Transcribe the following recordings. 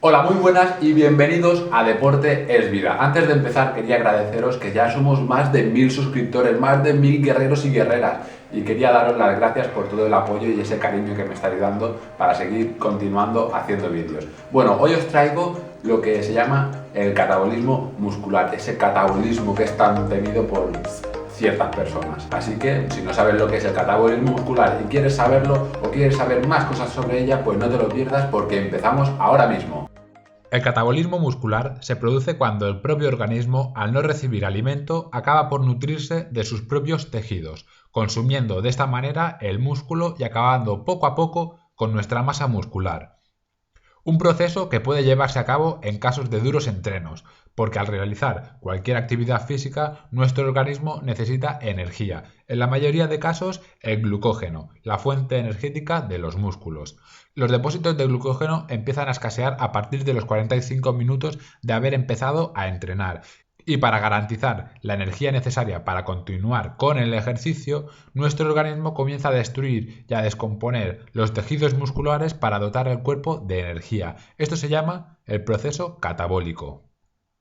Hola, muy buenas y bienvenidos a Deporte es Vida. Antes de empezar quería agradeceros que ya somos más de 1000 suscriptores, más de 1000 guerreros y guerreras, y quería daros las gracias por todo el apoyo y ese cariño que me estáis dando para seguir continuando haciendo vídeos. Bueno, hoy os traigo lo que se llama el catabolismo muscular, ese catabolismo que es tan temido por ciertas personas. Así que si no sabes lo que es el catabolismo muscular y quieres saberlo o quieres saber más cosas sobre ella, pues no te lo pierdas porque empezamos ahora mismo. El catabolismo muscular se produce cuando el propio organismo, al no recibir alimento, acaba por nutrirse de sus propios tejidos, consumiendo de esta manera el músculo y acabando poco a poco con nuestra masa muscular. Un proceso que puede llevarse a cabo en casos de duros entrenos, porque al realizar cualquier actividad física, nuestro organismo necesita energía, en la mayoría de casos el glucógeno, la fuente energética de los músculos. Los depósitos de glucógeno empiezan a escasear a partir de los 45 minutos de haber empezado a entrenar. Y para garantizar la energía necesaria para continuar con el ejercicio, nuestro organismo comienza a destruir y a descomponer los tejidos musculares para dotar al cuerpo de energía. Esto se llama el proceso catabólico.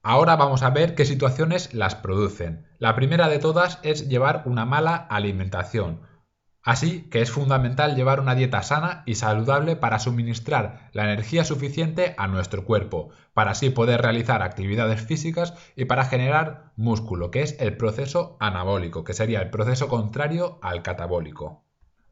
Ahora vamos a ver qué situaciones las producen. La primera de todas es llevar una mala alimentación. Así que es fundamental llevar una dieta sana y saludable para suministrar la energía suficiente a nuestro cuerpo, para así poder realizar actividades físicas y para generar músculo, que es el proceso anabólico, que sería el proceso contrario al catabólico.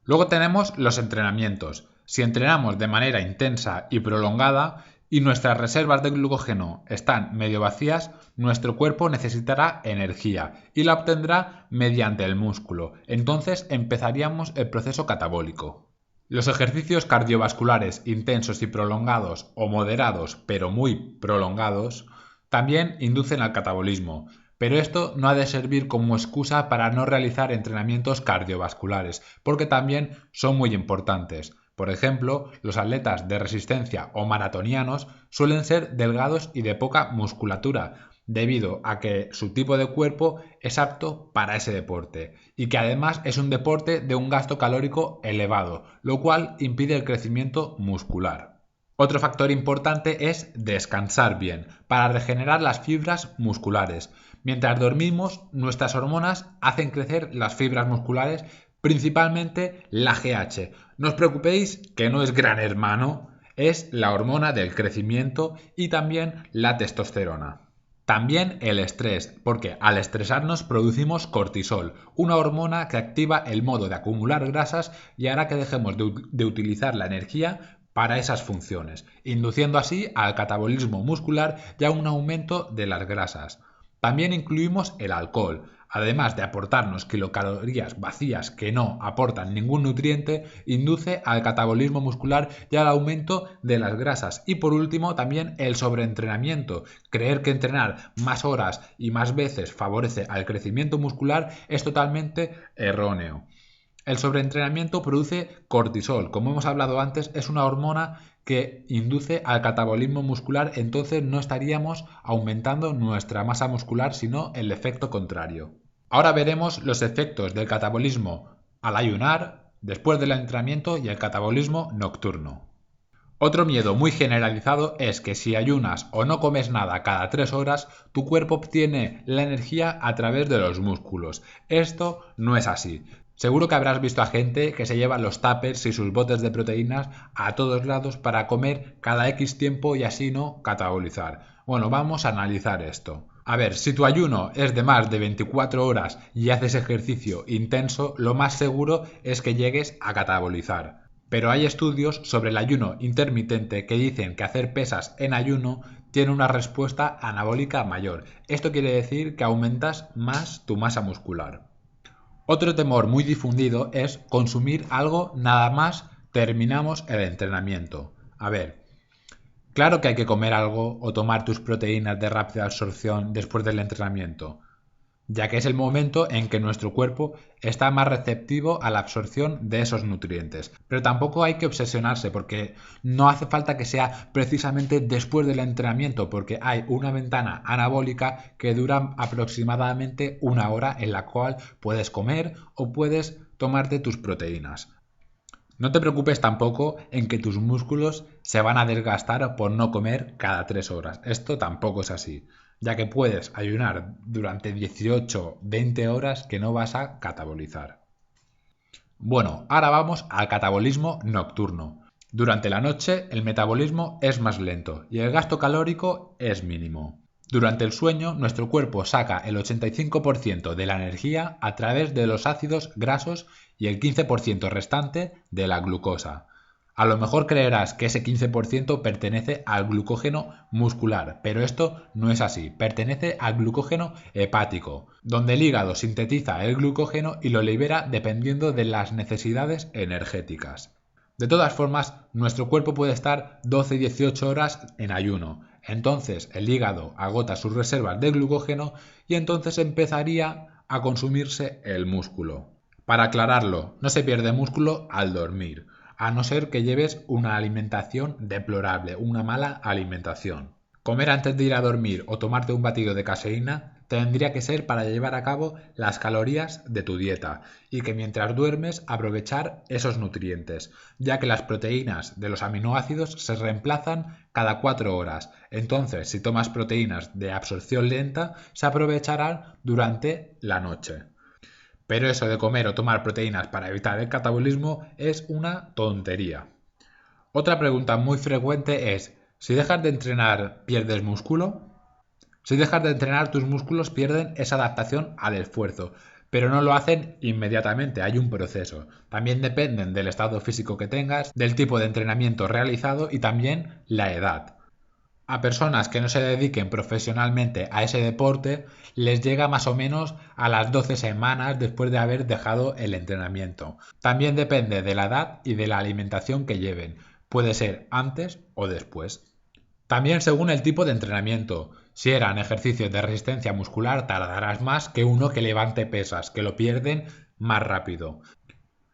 Luego tenemos los entrenamientos. Si entrenamos de manera intensa y prolongada y nuestras reservas de glucógeno están medio vacías, nuestro cuerpo necesitará energía y la obtendrá mediante el músculo. Entonces empezaríamos el proceso catabólico. Los ejercicios cardiovasculares intensos y prolongados o moderados pero muy prolongados también inducen al catabolismo, pero esto no ha de servir como excusa para no realizar entrenamientos cardiovasculares, porque también son muy importantes. Por ejemplo, los atletas de resistencia o maratonianos suelen ser delgados y de poca musculatura, debido a que su tipo de cuerpo es apto para ese deporte y que además es un deporte de un gasto calórico elevado, lo cual impide el crecimiento muscular. Otro factor importante es descansar bien, para regenerar las fibras musculares. Mientras dormimos, nuestras hormonas hacen crecer las fibras musculares, principalmente la GH. No os preocupéis que no es gran hermano, es la hormona del crecimiento y también la testosterona. También el estrés, porque al estresarnos producimos cortisol, una hormona que activa el modo de acumular grasas y hará que dejemos de utilizar la energía para esas funciones, induciendo así al catabolismo muscular y a un aumento de las grasas. También incluimos el alcohol. Además de aportarnos kilocalorías vacías que no aportan ningún nutriente, induce al catabolismo muscular y al aumento de las grasas. Y por último, también el sobreentrenamiento. Creer que entrenar más horas y más veces favorece al crecimiento muscular es totalmente erróneo. El sobreentrenamiento produce cortisol. Como hemos hablado antes, es una hormona que induce al catabolismo muscular, entonces no estaríamos aumentando nuestra masa muscular, sino el efecto contrario. Ahora veremos los efectos del catabolismo al ayunar, después del entrenamiento y el catabolismo nocturno. Otro miedo muy generalizado es que si ayunas o no comes nada cada 3 horas, tu cuerpo obtiene la energía a través de los músculos. Esto no es así. Seguro que habrás visto a gente que se lleva los tuppers y sus botes de proteínas a todos lados para comer cada X tiempo y así no catabolizar. Bueno, vamos a analizar esto. A ver, si tu ayuno es de más de 24 horas y haces ejercicio intenso, lo más seguro es que llegues a catabolizar. Pero hay estudios sobre el ayuno intermitente que dicen que hacer pesas en ayuno tiene una respuesta anabólica mayor. Esto quiere decir que aumentas más tu masa muscular. Otro temor muy difundido es consumir algo nada más terminamos el entrenamiento. A ver, claro que hay que comer algo o tomar tus proteínas de rápida absorción después del entrenamiento, ya que es el momento en que nuestro cuerpo está más receptivo a la absorción de esos nutrientes. Pero tampoco hay que obsesionarse porque no hace falta que sea precisamente después del entrenamiento, porque hay una ventana anabólica que dura aproximadamente 1 hora en la cual puedes comer o puedes tomarte tus proteínas. No te preocupes tampoco en que tus músculos se van a desgastar por no comer cada 3 horas. Esto tampoco es así, ya que puedes ayunar durante 18-20 horas que no vas a catabolizar. Bueno, ahora vamos al catabolismo nocturno. Durante la noche el metabolismo es más lento y el gasto calórico es mínimo. Durante el sueño, nuestro cuerpo saca el 85% de la energía a través de los ácidos grasos y el 15% restante de la glucosa. A lo mejor creerás que ese 15% pertenece al glucógeno muscular, pero esto no es así, pertenece al glucógeno hepático, donde el hígado sintetiza el glucógeno y lo libera dependiendo de las necesidades energéticas. De todas formas, nuestro cuerpo puede estar 12-18 horas en ayuno. Entonces el hígado agota sus reservas de glucógeno y entonces empezaría a consumirse el músculo. Para aclararlo, no se pierde músculo al dormir, a no ser que lleves una alimentación deplorable, una mala alimentación. Comer antes de ir a dormir o tomarte un batido de caseína tendría que ser para llevar a cabo las calorías de tu dieta y que mientras duermes aprovechar esos nutrientes, ya que las proteínas de los aminoácidos se reemplazan cada 4 horas. Entonces, si tomas proteínas de absorción lenta, se aprovecharán durante la noche. Pero eso de comer o tomar proteínas para evitar el catabolismo es una tontería. Otra pregunta muy frecuente es: ¿si dejas de entrenar, pierdes músculo? Si dejas de entrenar, tus músculos pierden esa adaptación al esfuerzo, pero no lo hacen inmediatamente, hay un proceso. También dependen del estado físico que tengas, del tipo de entrenamiento realizado y también la edad. A personas que no se dediquen profesionalmente a ese deporte les llega más o menos a las 12 semanas después de haber dejado el entrenamiento. También depende de la edad y de la alimentación que lleven. Puede ser antes o después. También según el tipo de entrenamiento. Si eran ejercicios de resistencia muscular tardarás más que uno que levante pesas, que lo pierden más rápido.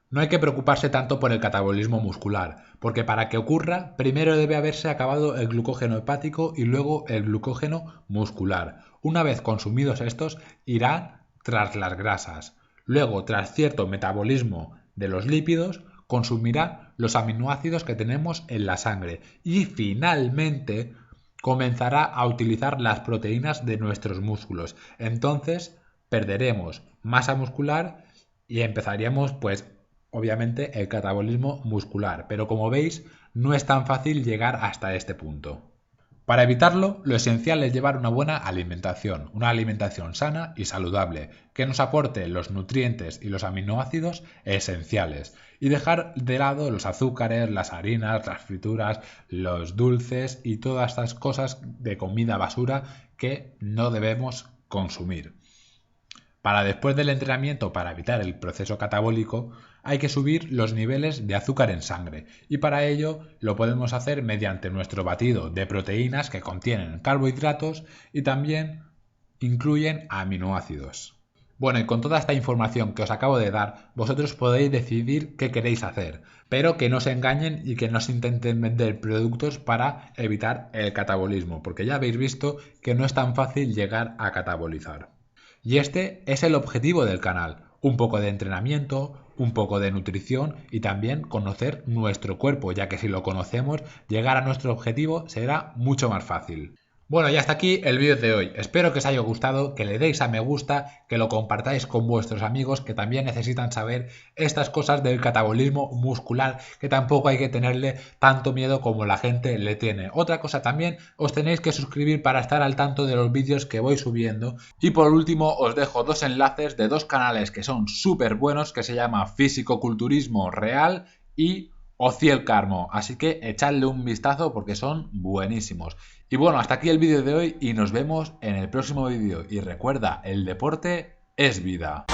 No hay que preocuparse tanto por el catabolismo muscular, porque para que ocurra, primero debe haberse acabado el glucógeno hepático y luego el glucógeno muscular. Una vez consumidos estos, irán tras las grasas. Luego, tras cierto metabolismo de los lípidos, consumirá los aminoácidos que tenemos en la sangre. Y finalmente, comenzará a utilizar las proteínas de nuestros músculos. Entonces, perderemos masa muscular y empezaríamos, obviamente, el catabolismo muscular, pero como veis no es tan fácil llegar hasta este punto. Para evitarlo, lo esencial es llevar una buena alimentación, una alimentación sana y saludable, que nos aporte los nutrientes y los aminoácidos esenciales, y dejar de lado los azúcares, las harinas, las frituras, los dulces y todas estas cosas de comida basura que no debemos consumir. Para después del entrenamiento, para evitar el proceso catabólico, hay que subir los niveles de azúcar en sangre y para ello lo podemos hacer mediante nuestro batido de proteínas que contienen carbohidratos y también incluyen aminoácidos. Bueno, y con toda esta información que os acabo de dar, vosotros podéis decidir qué queréis hacer, pero que no se engañen y que no se intenten vender productos para evitar el catabolismo, porque ya habéis visto que no es tan fácil llegar a catabolizar. Y este es el objetivo del canal, un poco de entrenamiento, un poco de nutrición y también conocer nuestro cuerpo, ya que si lo conocemos, llegar a nuestro objetivo será mucho más fácil. Bueno, y hasta aquí el vídeo de hoy. Espero que os haya gustado, que le deis a me gusta, que lo compartáis con vuestros amigos que también necesitan saber estas cosas del catabolismo muscular, que tampoco hay que tenerle tanto miedo como la gente le tiene. Otra cosa también, os tenéis que suscribir para estar al tanto de los vídeos que voy subiendo. Y por último, os dejo dos enlaces de dos canales que son súper buenos, que se llama Fisicoculturismo Real y Ociel Carmo, así que echadle un vistazo porque son buenísimos. Y bueno, hasta aquí el vídeo de hoy y nos vemos en el próximo vídeo. Y recuerda, el deporte es vida.